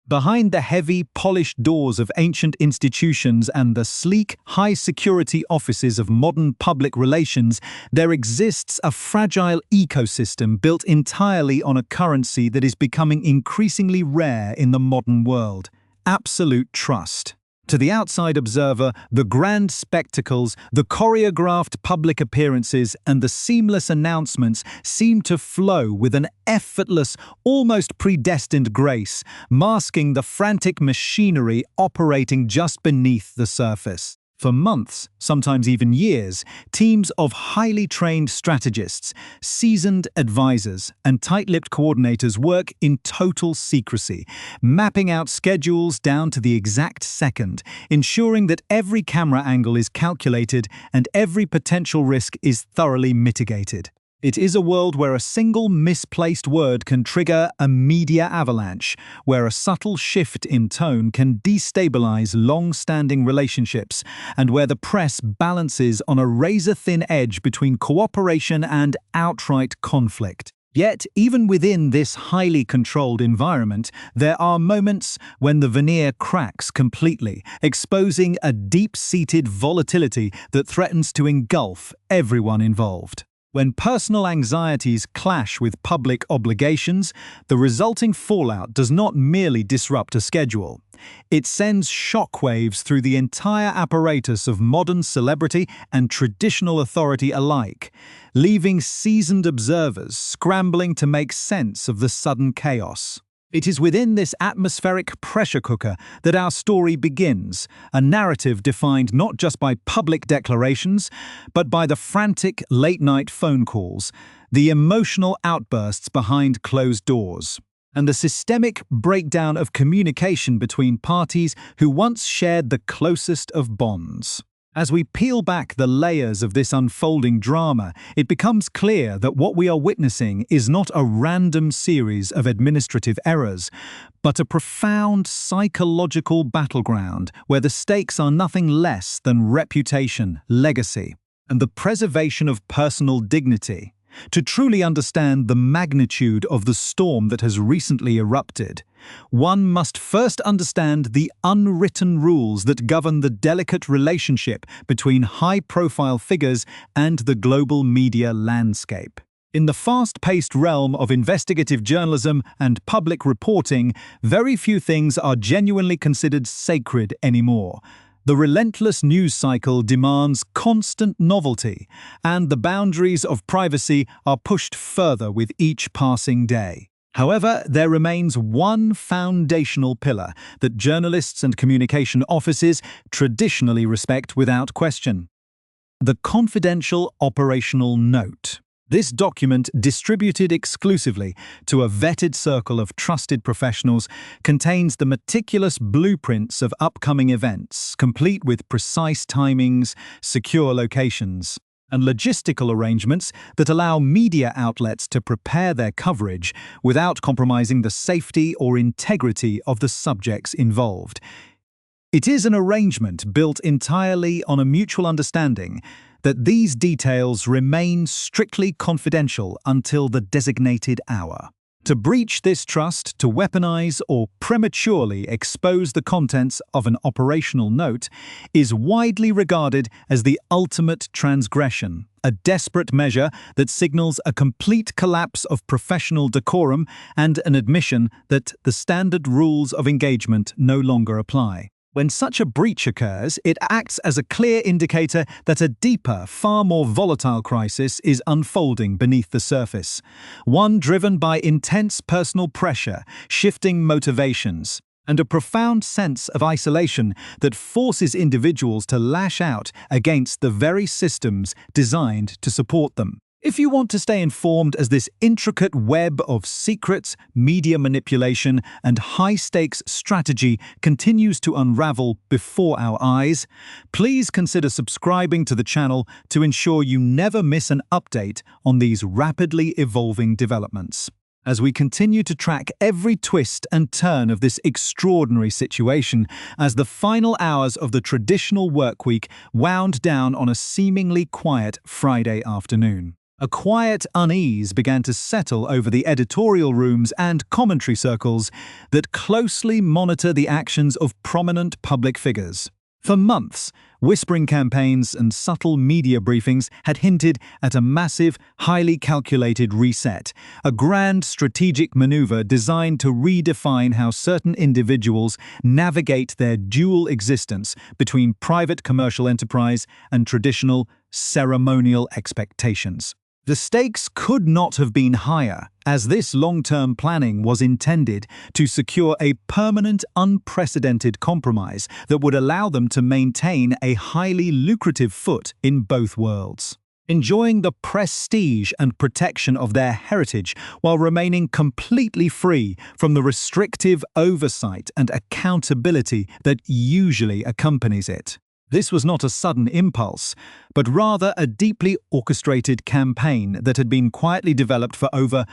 Behind the heavy, polished doors of ancient institutions and the sleek, high-security offices of modern public relations, there exists a fragile ecosystem built entirely on a currency that is becoming increasingly rare in the modern world: absolute trust. To the outside observer, the grand spectacles, the choreographed public appearances, and the seamless announcements seem to flow with an effortless, almost predestined grace, masking the frantic machinery operating just beneath the surface. For months, sometimes even years, teams of highly trained strategists, seasoned advisors, and tight-lipped coordinators work in total secrecy, mapping out schedules down to the exact second, ensuring that every camera angle is calculated and every potential risk is thoroughly mitigated. It is a world where a single misplaced word can trigger a media avalanche, where a subtle shift in tone can destabilize long-standing relationships, and where the press balances on a razor-thin edge between cooperation and outright conflict. Yet, even within this highly controlled environment, there are moments when the veneer cracks completely, exposing a deep-seated volatility that threatens to engulf everyone involved. When personal anxieties clash with public obligations, the resulting fallout does not merely disrupt a schedule. It sends shockwaves through the entire apparatus of modern celebrity and traditional authority alike, leaving seasoned observers scrambling to make sense of the sudden chaos. It is within this atmospheric pressure cooker that our story begins, a narrative defined not just by public declarations, but by the frantic late-night phone calls, the emotional outbursts behind closed doors, and the systemic breakdown of communication between parties who once shared the closest of bonds. As we peel back the layers of this unfolding drama, it becomes clear that what we are witnessing is not a random series of administrative errors, but a profound psychological battleground where the stakes are nothing less than reputation, legacy, and the preservation of personal dignity. To truly understand the magnitude of the storm that has recently erupted, one must first understand the unwritten rules that govern the delicate relationship between high-profile figures and the global media landscape. In the fast-paced realm of investigative journalism and public reporting, very few things are genuinely considered sacred anymore. The relentless news cycle demands constant novelty, and the boundaries of privacy are pushed further with each passing day. However, there remains one foundational pillar that journalists and communication offices traditionally respect without question: the confidential operational note. This document, distributed exclusively to a vetted circle of trusted professionals, contains the meticulous blueprints of upcoming events, complete with precise timings, secure locations, and logistical arrangements that allow media outlets to prepare their coverage without compromising the safety or integrity of the subjects involved. It is an arrangement built entirely on a mutual understanding that these details remain strictly confidential until the designated hour. To breach this trust, to weaponize or prematurely expose the contents of an operational note, is widely regarded as the ultimate transgression, a desperate measure that signals a complete collapse of professional decorum and an admission that the standard rules of engagement no longer apply. When such a breach occurs, it acts as a clear indicator that a deeper, far more volatile crisis is unfolding beneath the surface. One driven by intense personal pressure, shifting motivations, and a profound sense of isolation that forces individuals to lash out against the very systems designed to support them. If you want to stay informed as this intricate web of secrets, media manipulation, and high-stakes strategy continues to unravel before our eyes, please consider subscribing to the channel to ensure you never miss an update on these rapidly evolving developments. As we continue to track every twist and turn of this extraordinary situation, as the final hours of the traditional workweek wound down on a seemingly quiet Friday afternoon. A quiet unease began to settle over the editorial rooms and commentary circles that closely monitor the actions of prominent public figures. For months, whispering campaigns and subtle media briefings had hinted at a massive, highly calculated reset, a grand strategic maneuver designed to redefine how certain individuals navigate their dual existence between private commercial enterprise and traditional ceremonial expectations. The stakes could not have been higher, as this long-term planning was intended to secure a permanent, unprecedented compromise that would allow them to maintain a highly lucrative foot in both worlds, enjoying the prestige and protection of their heritage while remaining completely free from the restrictive oversight and accountability that usually accompanies it. This was not a sudden impulse, but rather a deeply orchestrated campaign that had been quietly developed for over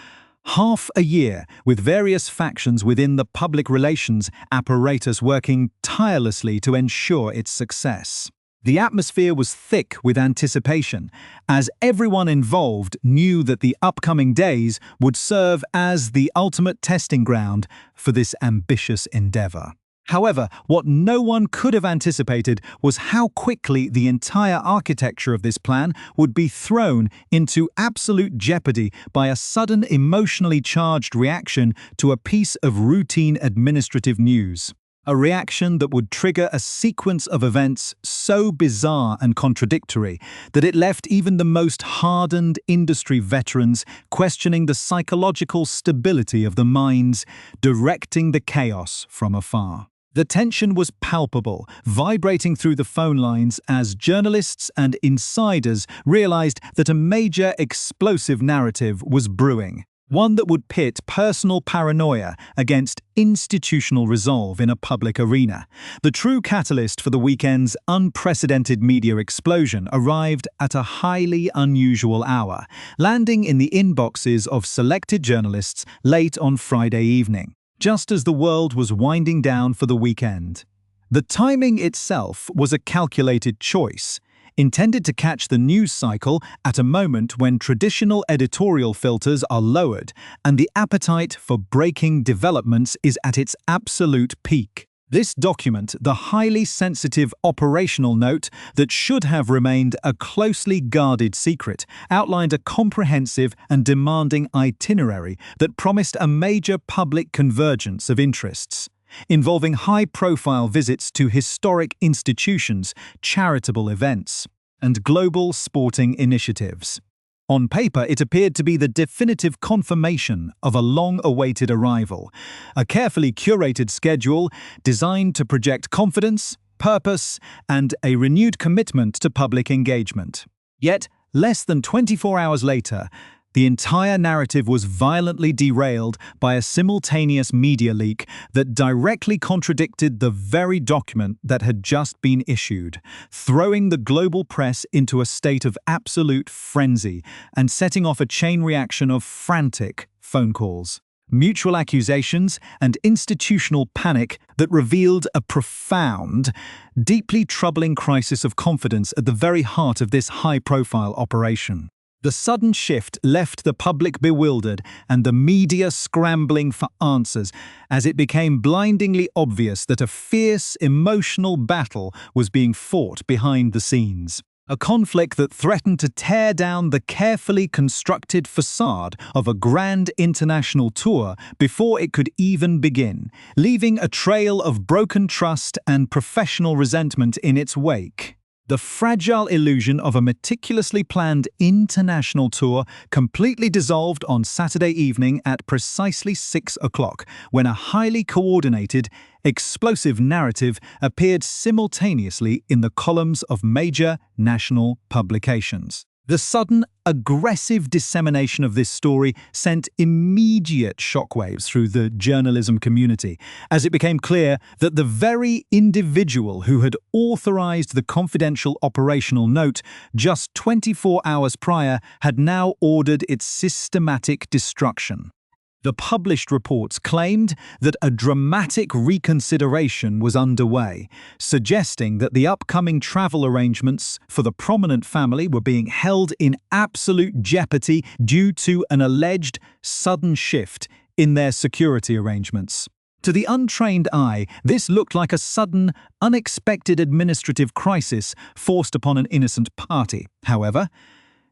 half a year, with various factions within the public relations apparatus working tirelessly to ensure its success. The atmosphere was thick with anticipation, as everyone involved knew that the upcoming days would serve as the ultimate testing ground for this ambitious endeavor. However, what no one could have anticipated was how quickly the entire architecture of this plan would be thrown into absolute jeopardy by a sudden emotionally charged reaction to a piece of routine administrative news. A reaction that would trigger a sequence of events so bizarre and contradictory that it left even the most hardened industry veterans questioning the psychological stability of the minds directing the chaos from afar. The tension was palpable, vibrating through the phone lines as journalists and insiders realized that a major explosive narrative was brewing, one that would pit personal paranoia against institutional resolve in a public arena. The true catalyst for the weekend's unprecedented media explosion arrived at a highly unusual hour, landing in the inboxes of selected journalists late on Friday evening, just as the world was winding down for the weekend. The timing itself was a calculated choice, intended to catch the news cycle at a moment when traditional editorial filters are lowered and the appetite for breaking developments is at its absolute peak. This document, the highly sensitive operational note that should have remained a closely guarded secret, outlined a comprehensive and demanding itinerary that promised a major public convergence of interests, involving high-profile visits to historic institutions, charitable events, and global sporting initiatives. On paper, it appeared to be the definitive confirmation of a long-awaited arrival, a carefully curated schedule designed to project confidence, purpose, and a renewed commitment to public engagement. Yet, less than 24 hours later, the entire narrative was violently derailed by a simultaneous media leak that directly contradicted the very document that had just been issued, throwing the global press into a state of absolute frenzy and setting off a chain reaction of frantic phone calls, mutual accusations, and institutional panic that revealed a profound, deeply troubling crisis of confidence at the very heart of this high-profile operation. The sudden shift left the public bewildered and the media scrambling for answers, as it became blindingly obvious that a fierce, emotional battle was being fought behind the scenes. A conflict that threatened to tear down the carefully constructed facade of a grand international tour before it could even begin, leaving a trail of broken trust and professional resentment in its wake. The fragile illusion of a meticulously planned international tour completely dissolved on Saturday evening at precisely 6 o'clock, when a highly coordinated, explosive narrative appeared simultaneously in the columns of major national publications. The sudden, aggressive dissemination of this story sent immediate shockwaves through the journalism community, as it became clear that the very individual who had authorized the confidential operational note just 24 hours prior had now ordered its systematic destruction. The published reports claimed that a dramatic reconsideration was underway, suggesting that the upcoming travel arrangements for the prominent family were being held in absolute jeopardy due to an alleged sudden shift in their security arrangements. To the untrained eye, this looked like a sudden, unexpected administrative crisis forced upon an innocent party. However,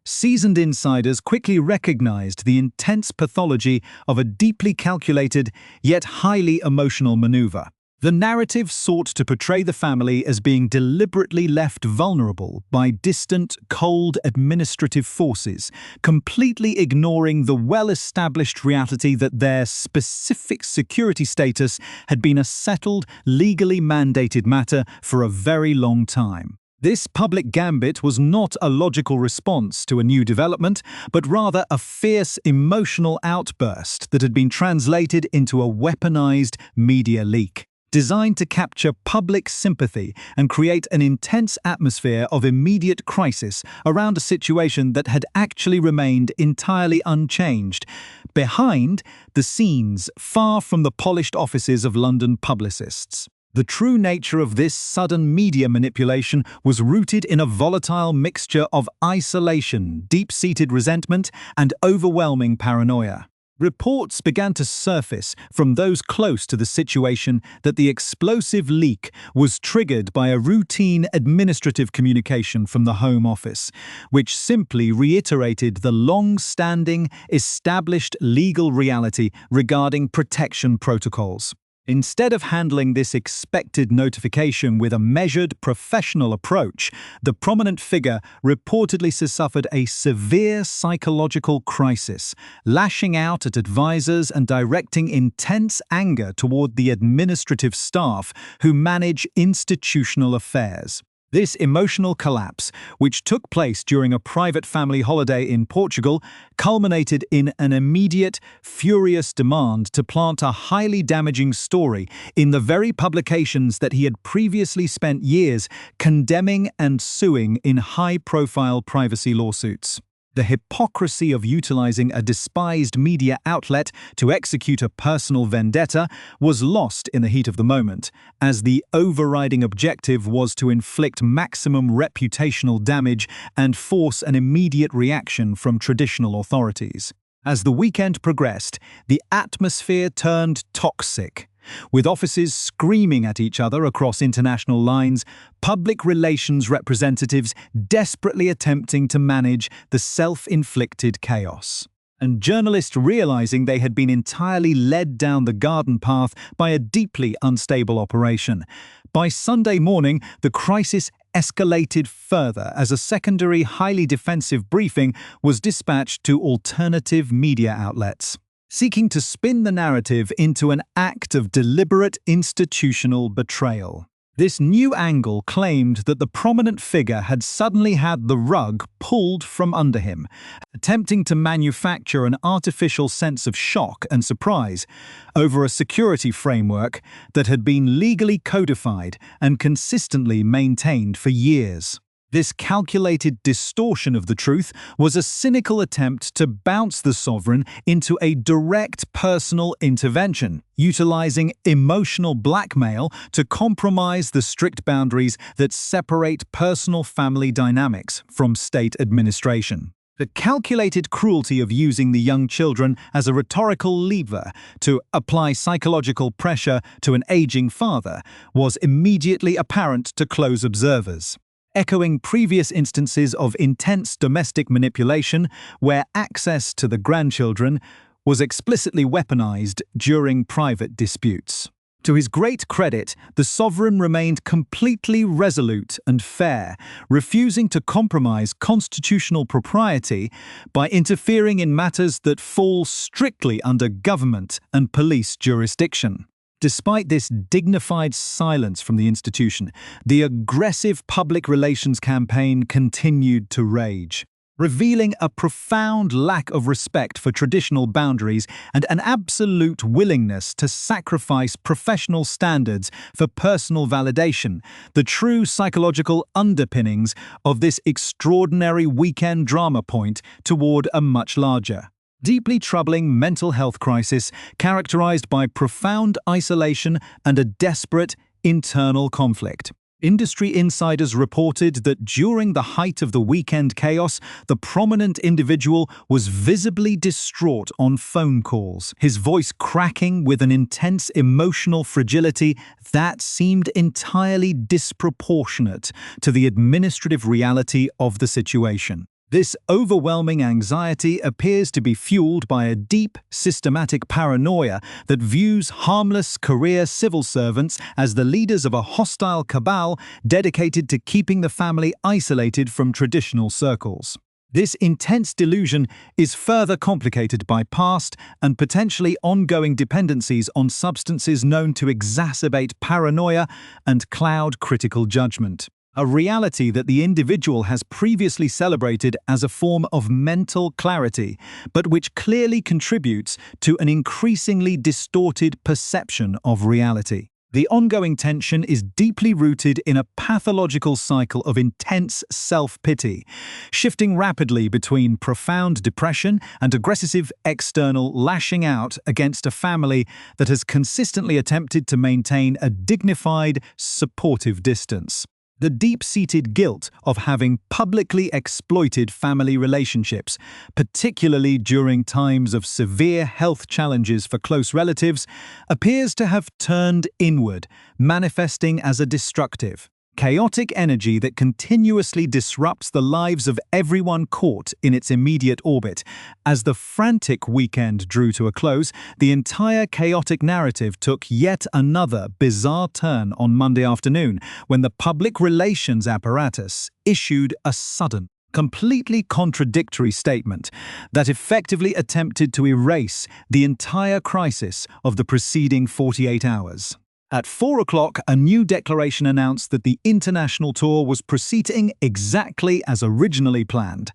seasoned insiders quickly recognized the intense pathology of a deeply calculated yet highly emotional maneuver. The narrative sought to portray the family as being deliberately left vulnerable by distant, cold administrative forces, completely ignoring the well-established reality that their specific security status had been a settled, legally mandated matter for a very long time. This public gambit was not a logical response to a new development, but rather a fierce emotional outburst that had been translated into a weaponized media leak, designed to capture public sympathy and create an intense atmosphere of immediate crisis around a situation that had actually remained entirely unchanged, behind the scenes, far from the polished offices of London publicists. The true nature of this sudden media manipulation was rooted in a volatile mixture of isolation, deep-seated resentment, and overwhelming paranoia. Reports began to surface from those close to the situation that the explosive leak was triggered by a routine administrative communication from the Home Office, which simply reiterated the long-standing, established legal reality regarding protection protocols. Instead of handling this expected notification with a measured, professional approach, the prominent figure reportedly suffered a severe psychological crisis, lashing out at advisors and directing intense anger toward the administrative staff who manage institutional affairs. This emotional collapse, which took place during a private family holiday in Portugal, culminated in an immediate, furious demand to plant a highly damaging story in the very publications that he had previously spent years condemning and suing in high-profile privacy lawsuits. The hypocrisy of utilizing a despised media outlet to execute a personal vendetta was lost in the heat of the moment, as the overriding objective was to inflict maximum reputational damage and force an immediate reaction from traditional authorities. As the weekend progressed, the atmosphere turned toxic. With offices screaming at each other across international lines, public relations representatives desperately attempting to manage the self-inflicted chaos, and journalists realizing they had been entirely led down the garden path by a deeply unstable operation. By Sunday morning, the crisis escalated further as a secondary, highly defensive briefing was dispatched to alternative media outlets, seeking to spin the narrative into an act of deliberate institutional betrayal. This new angle claimed that the prominent figure had suddenly had the rug pulled from under him, attempting to manufacture an artificial sense of shock and surprise over a security framework that had been legally codified and consistently maintained for years. This calculated distortion of the truth was a cynical attempt to bounce the sovereign into a direct personal intervention, utilizing emotional blackmail to compromise the strict boundaries that separate personal family dynamics from state administration. The calculated cruelty of using the young children as a rhetorical lever to apply psychological pressure to an aging father was immediately apparent to close observers, echoing previous instances of intense domestic manipulation where access to the grandchildren was explicitly weaponized during private disputes. To his great credit, the sovereign remained completely resolute and fair, refusing to compromise constitutional propriety by interfering in matters that fall strictly under government and police jurisdiction. Despite this dignified silence from the institution, the aggressive public relations campaign continued to rage, revealing a profound lack of respect for traditional boundaries and an absolute willingness to sacrifice professional standards for personal validation, the true psychological underpinnings of this extraordinary weekend drama point toward a much larger, Deeply troubling mental health crisis characterized by profound isolation and a desperate internal conflict. Industry insiders reported that during the height of the weekend chaos, the prominent individual was visibly distraught on phone calls, his voice cracking with an intense emotional fragility that seemed entirely disproportionate to the administrative reality of the situation. This overwhelming anxiety appears to be fueled by a deep, systematic paranoia that views harmless career civil servants as the leaders of a hostile cabal dedicated to keeping the family isolated from traditional circles. This intense delusion is further complicated by past and potentially ongoing dependencies on substances known to exacerbate paranoia and cloud critical judgment. A reality that the individual has previously celebrated as a form of mental clarity, but which clearly contributes to an increasingly distorted perception of reality. The ongoing tension is deeply rooted in a pathological cycle of intense self-pity, shifting rapidly between profound depression and aggressive external lashing out against a family that has consistently attempted to maintain a dignified, supportive distance. The deep-seated guilt of having publicly exploited family relationships, particularly during times of severe health challenges for close relatives, appears to have turned inward, manifesting as a destructive, chaotic energy that continuously disrupts the lives of everyone caught in its immediate orbit. As the frantic weekend drew to a close, the entire chaotic narrative took yet another bizarre turn on Monday afternoon, when the public relations apparatus issued a sudden, completely contradictory statement that effectively attempted to erase the entire crisis of the preceding 48 hours. At 4 o'clock, a new declaration announced that the international tour was proceeding exactly as originally planned,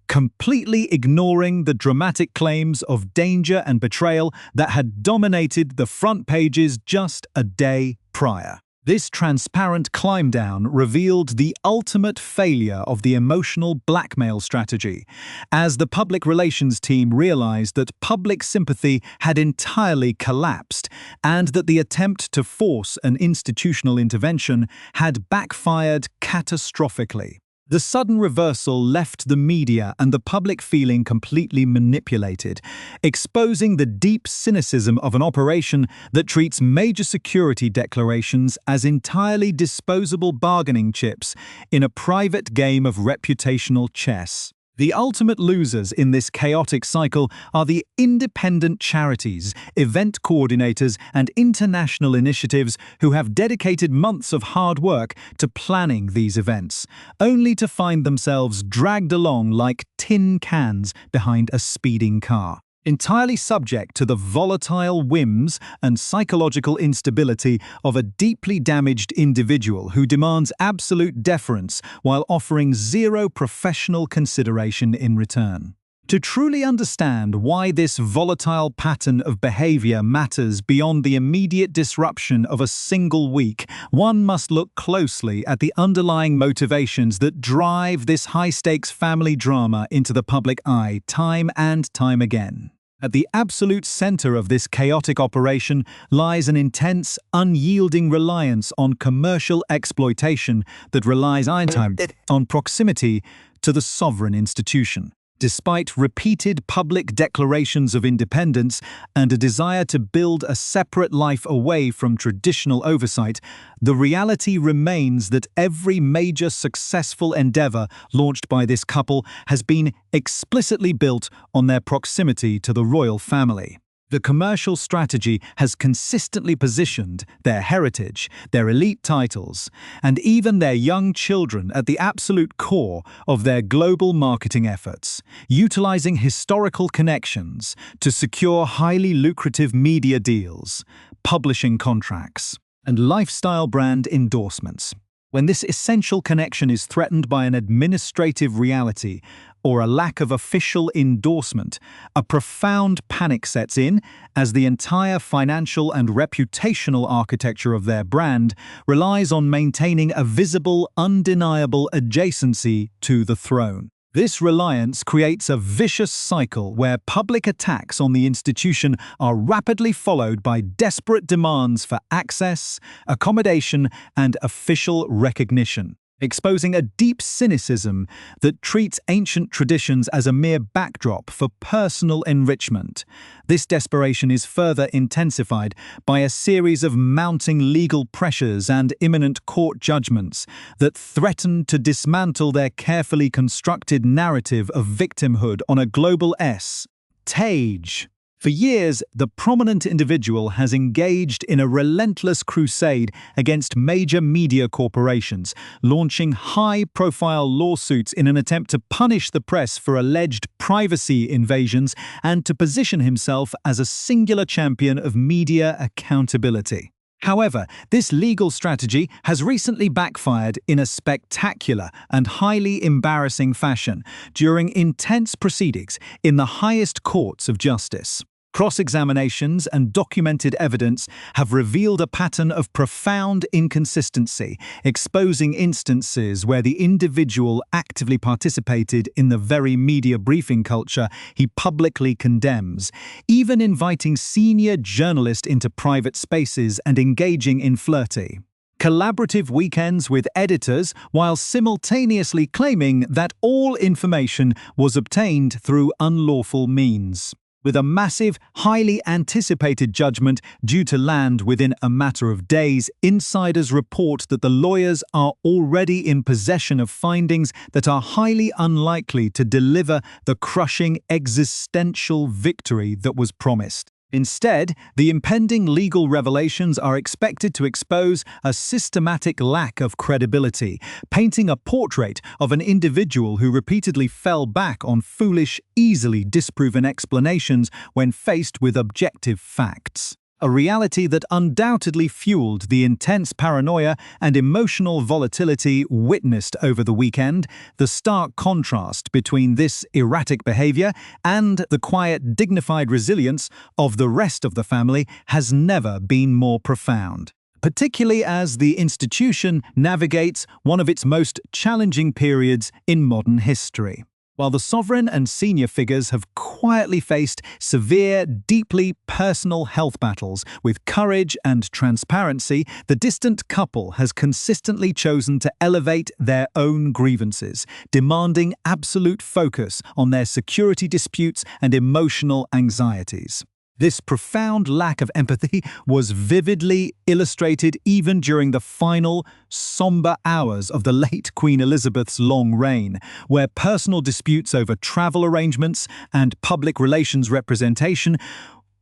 completely ignoring the dramatic claims of danger and betrayal that had dominated the front pages just a day prior. This transparent climb-down revealed the ultimate failure of the emotional blackmail strategy, as the public relations team realized that public sympathy had entirely collapsed and that the attempt to force an institutional intervention had backfired catastrophically. The sudden reversal left the media and the public feeling completely manipulated, exposing the deep cynicism of an operation that treats major security declarations as entirely disposable bargaining chips in a private game of reputational chess. The ultimate losers in this chaotic cycle are the independent charities, event coordinators, and international initiatives who have dedicated months of hard work to planning these events, only to find themselves dragged along like tin cans behind a speeding car. Entirely subject to the volatile whims and psychological instability of a deeply damaged individual who demands absolute deference while offering zero professional consideration in return. To truly understand why this volatile pattern of behavior matters beyond the immediate disruption of a single week, one must look closely at the underlying motivations that drive this high-stakes family drama into the public eye time and time again. At the absolute center of this chaotic operation lies an intense, unyielding reliance on commercial exploitation that relies on proximity to the sovereign institution. Despite repeated public declarations of independence and a desire to build a separate life away from traditional oversight, the reality remains that every major successful endeavor launched by this couple has been explicitly built on their proximity to the royal family. The commercial strategy has consistently positioned their heritage, their elite titles, and even their young children at the absolute core of their global marketing efforts, utilizing historical connections to secure highly lucrative media deals, publishing contracts, and lifestyle brand endorsements. When this essential connection is threatened by an administrative reality or a lack of official endorsement, a profound panic sets in as the entire financial and reputational architecture of their brand relies on maintaining a visible, undeniable adjacency to the throne. This reliance creates a vicious cycle where public attacks on the institution are rapidly followed by desperate demands for access, accommodation, and official recognition, exposing a deep cynicism that treats ancient traditions as a mere backdrop for personal enrichment. This desperation is further intensified by a series of mounting legal pressures and imminent court judgments that threaten to dismantle their carefully constructed narrative of victimhood on a global stage. For years, the prominent individual has engaged in a relentless crusade against major media corporations, launching high-profile lawsuits in an attempt to punish the press for alleged privacy invasions and to position himself as a singular champion of media accountability. However, this legal strategy has recently backfired in a spectacular and highly embarrassing fashion during intense proceedings in the highest courts of justice. Cross-examinations and documented evidence have revealed a pattern of profound inconsistency, exposing instances where the individual actively participated in the very media briefing culture he publicly condemns, even inviting senior journalists into private spaces and engaging in flirty, collaborative weekends with editors while simultaneously claiming that all information was obtained through unlawful means. With a massive, highly anticipated judgment due to land within a matter of days, insiders report that the lawyers are already in possession of findings that are highly unlikely to deliver the crushing existential victory that was promised. Instead, the impending legal revelations are expected to expose a systematic lack of credibility, painting a portrait of an individual who repeatedly fell back on foolish, easily disproven explanations when faced with objective facts. A reality that undoubtedly fueled the intense paranoia and emotional volatility witnessed over the weekend. The stark contrast between this erratic behavior and the quiet, dignified resilience of the rest of the family has never been more profound, particularly as the institution navigates one of its most challenging periods in modern history. While the sovereign and senior figures have quietly faced severe, deeply personal health battles with courage and transparency, the distant couple has consistently chosen to elevate their own grievances, demanding absolute focus on their security disputes and emotional anxieties. This profound lack of empathy was vividly illustrated even during the final, somber hours of the late Queen Elizabeth's long reign, where personal disputes over travel arrangements and public relations representation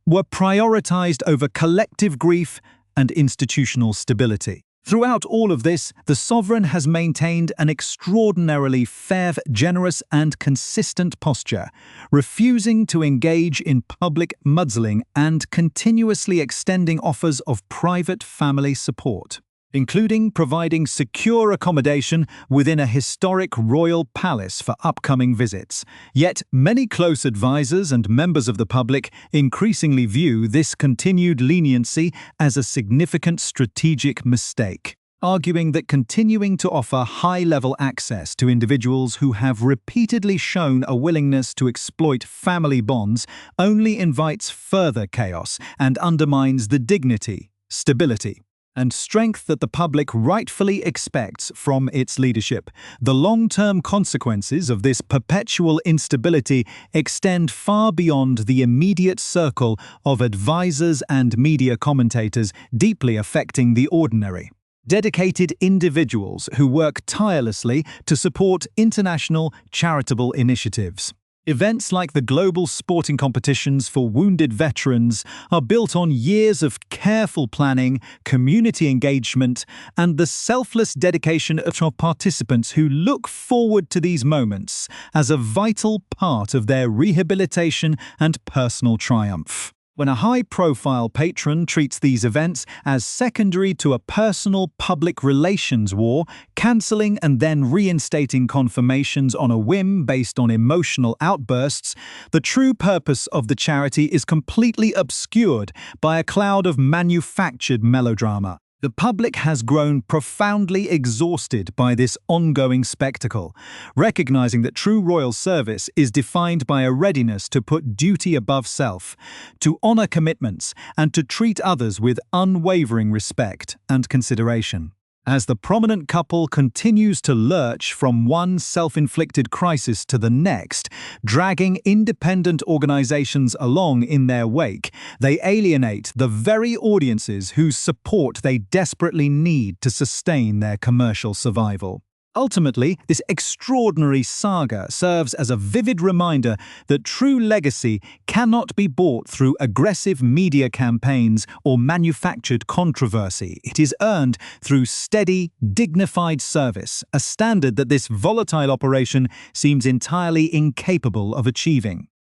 were prioritized over collective grief and institutional stability. Throughout all of this, the sovereign has maintained an extraordinarily fair, generous, and consistent posture, refusing to engage in public mudslinging and continuously extending offers of private family support, including providing secure accommodation within a historic royal palace for upcoming visits. Yet, many close advisors and members of the public increasingly view this continued leniency as a significant strategic mistake, arguing that continuing to offer high-level access to individuals who have repeatedly shown a willingness to exploit family bonds only invites further chaos and undermines the dignity, stability, and strength that the public rightfully expects from its leadership. The long-term consequences of this perpetual instability extend far beyond the immediate circle of advisors and media commentators, deeply affecting the ordinary. Dedicated individuals who work tirelessly to support international charitable initiatives. Events like the global sporting competitions for wounded veterans are built on years of careful planning, community engagement, and the selfless dedication of participants who look forward to these moments as a vital part of their rehabilitation and personal triumph. When a high-profile patron treats these events as secondary to a personal public relations war, cancelling and then reinstating confirmations on a whim based on emotional outbursts, the true purpose of the charity is completely obscured by a cloud of manufactured melodrama. The public has grown profoundly exhausted by this ongoing spectacle, recognizing that true royal service is defined by a readiness to put duty above self, to honor commitments, and to treat others with unwavering respect and consideration. As the prominent couple continues to lurch from one self-inflicted crisis to the next, dragging independent organizations along in their wake, they alienate the very audiences whose support they desperately need to sustain their commercial survival. Ultimately, this extraordinary saga serves as a vivid reminder that true legacy cannot be bought through aggressive media campaigns or manufactured controversy. It is earned through steady, dignified service, a standard that this volatile operation seems entirely incapable of achieving.